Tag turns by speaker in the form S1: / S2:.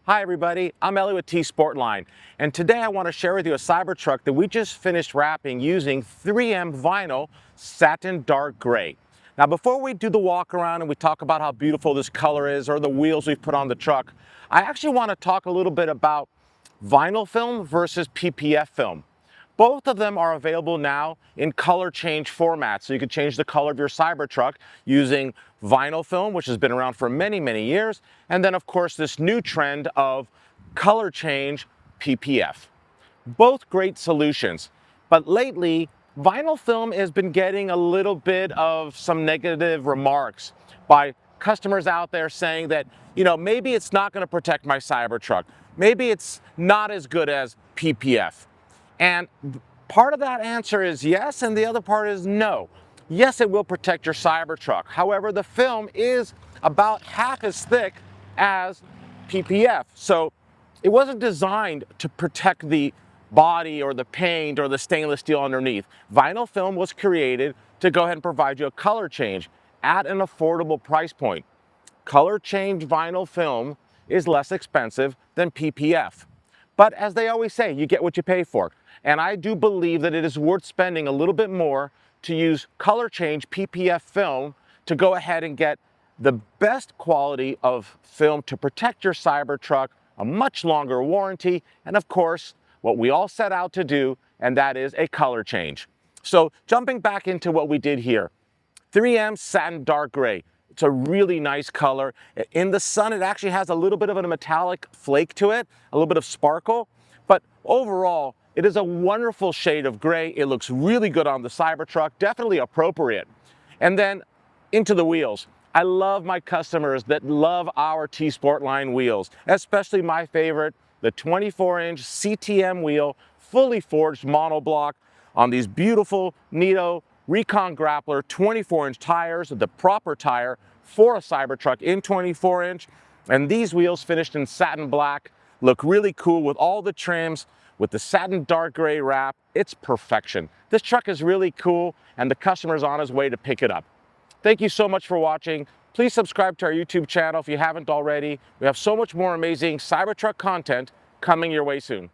S1: Hi everybody, I'm Ellie with T-sportline, and today I want to share with you a Cybertruck that we just finished wrapping using 3M vinyl satin dark gray. Now before we do the walk around and we talk about how beautiful this color is or the wheels we've put on the truck, I actually want to talk a little bit about vinyl film versus PPF film. Both of them are available now in color change formats. So you can change the color of your Cybertruck using vinyl film, which has been around for many, many years. And then of course this new trend of color change PPF. Both great solutions. But lately, vinyl film has been getting a little bit of some negative remarks by customers out there saying that, maybe it's not going to protect my Cybertruck. Maybe it's not as good as PPF. And part of that answer is yes, and the other part is no. Yes, it will protect your Cybertruck. However, the film is about half as thick as PPF. So it wasn't designed to protect the body or the paint or the stainless steel underneath. Vinyl film was created to go ahead and provide you a color change at an affordable price point. Color change vinyl film is less expensive than PPF. But as they always say, you get what you pay for. And I do believe that it is worth spending a little bit more to use color change PPF film to go ahead and get the best quality of film to protect your Cybertruck, a much longer warranty, and of course, what we all set out to do, and that is a color change. So jumping back into what we did here, 3M Satin Dark Gray. It's a really nice color. In the sun, it actually has a little bit of a metallic flake to it, a little bit of sparkle, but overall, it is a wonderful shade of gray. It looks really good on the Cybertruck, definitely appropriate. And then into the wheels. I love my customers that love our T-Sportline wheels, especially my favorite, the 24-inch CTM wheel, fully forged monoblock on these beautiful Nito Recon Grappler 24-inch tires, the proper tire for a Cybertruck in 24-inch. And these wheels finished in satin black, look really cool with all the trims, with the satin dark gray wrap. It's perfection. This truck is really cool and the customer's on his way to pick it up. Thank you so much for watching. Please subscribe to our YouTube channel if you haven't already. We have so much more amazing Cybertruck content coming your way soon.